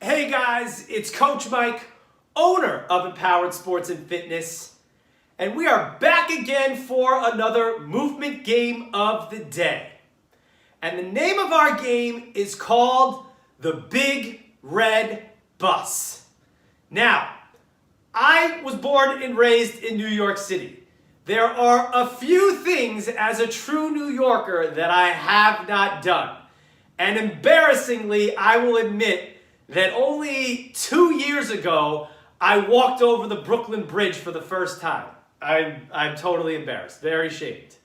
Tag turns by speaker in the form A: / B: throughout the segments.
A: Hey guys, it's Coach Mike, owner of Empowered Sports and Fitness, and we are back again for another movement game of the day. And the name of our game is called the Big Red Bus. Now, I was born and raised in New York City. There are a few things as a true New Yorker that I have not done. And embarrassingly, I will admit that only 2 years ago, I walked over the Brooklyn Bridge for the first time. I'm totally embarrassed, very ashamed.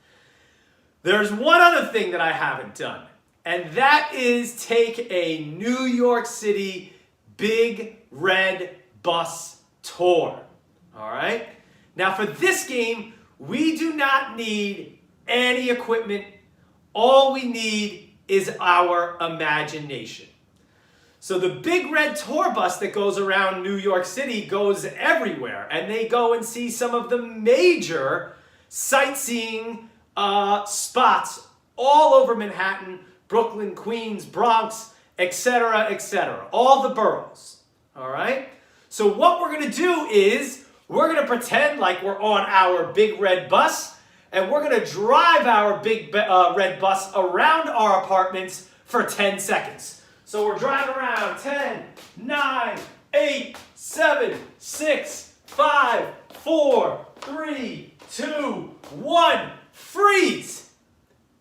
A: There's one other thing that I haven't done, and that is take a New York City Big Red Bus tour. All right? Now for this game, we do not need any equipment. All we need is our imagination. So the Big Red Tour bus that goes around New York City goes everywhere, and they go and see some of the major sightseeing spots all over Manhattan, Brooklyn, Queens, Bronx, etc., all the boroughs. All right? So what we're going to do is we're going to pretend like we're on our Big Red Bus, and we're going to drive our Big Red Bus around our apartments for 10 seconds. So we're driving around 10, 9, 8, 7, 6, 5, 4, 3, 2, 1, freeze!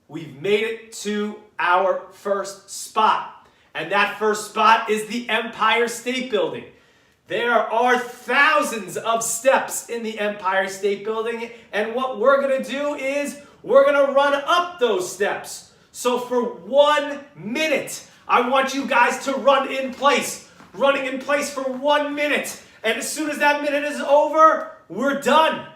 A: We've made it to our first spot. And that first spot is the Empire State Building. There are thousands of steps in the Empire State Building, and what we're going to do is we're going to run up those steps. So for 1 minute, I want you guys to run in place. Running in place for 1 minute. And as soon as that minute is over, we're done.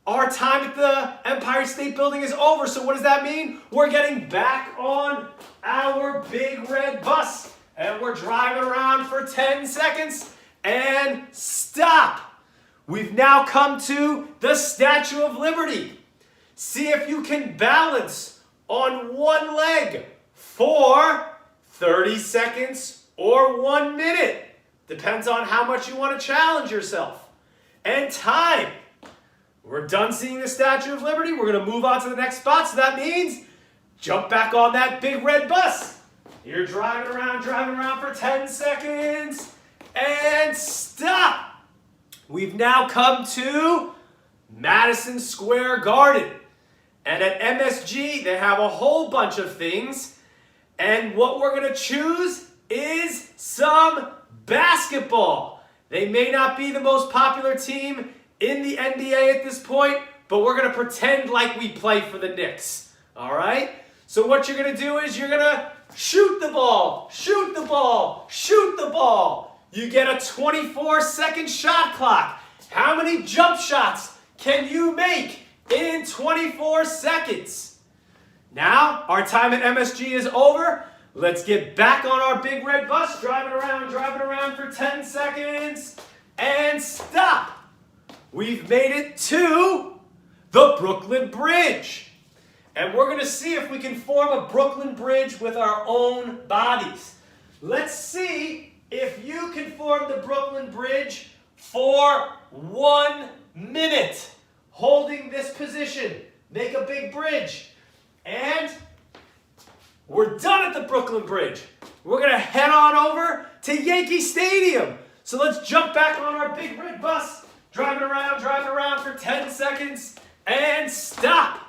A: Our time at the Empire State Building is over. So what does that mean? We're getting back on our Big Red Bus. And we're driving around for 10 seconds. And stop. We've now come to the Statue of Liberty. See if you can balance on one leg for 30 seconds or 1 minute. Depends on how much you want to challenge yourself. And time. We're done seeing the Statue of Liberty. We're going to move on to the next spot. So that means jump back on that Big Red Bus. You're driving around for 10 seconds. And stop. We've now come to Madison Square Garden. And at MSG, they have a whole bunch of things. And what we're going to choose is some basketball. They may not be the most popular team in the NBA at this point, but we're going to pretend like we play for the Knicks. All right? So what you're going to do is you're going to shoot the ball, shoot the ball, shoot the ball. You get a 24-second shot clock. How many jump shots can you make in 24 seconds? Now, our time at MSG is over. Let's get back on our Big Red Bus, driving around for 10 seconds, and stop. We've made it to the Brooklyn Bridge. And we're going to see if we can form a Brooklyn Bridge with our own bodies. Let's see if you can form the Brooklyn Bridge for 1 minute. Holding this position. Make a big bridge. And we're done at the Brooklyn Bridge. We're going to head on over to Yankee Stadium. So let's jump back on our Big Red Bus, driving around for 10 seconds, and stop.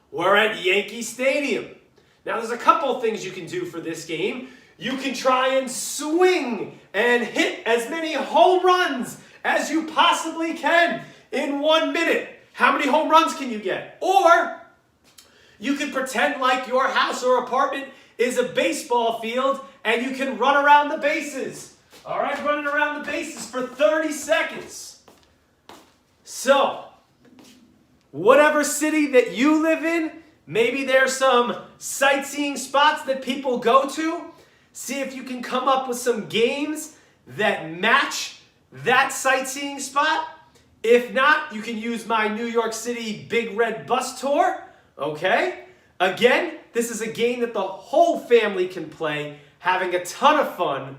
A: We're at Yankee Stadium. Now there's a couple things you can do for this game. You can try and swing and hit as many home runs as you possibly can in 1 minute. How many home runs can you get? Or you can pretend like your house or apartment is a baseball field and you can run around the bases. All right, running around the bases for 30 seconds. So, whatever city that you live in, maybe there's some sightseeing spots that people go to. See if you can come up with some games that match that sightseeing spot. If not, you can use my New York City Big Red Bus Tour. Okay? Again, this is a game that the whole family can play, having a ton of fun.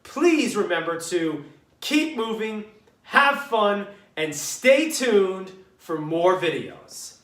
A: please remember to keep moving, have fun, and stay tuned for more videos.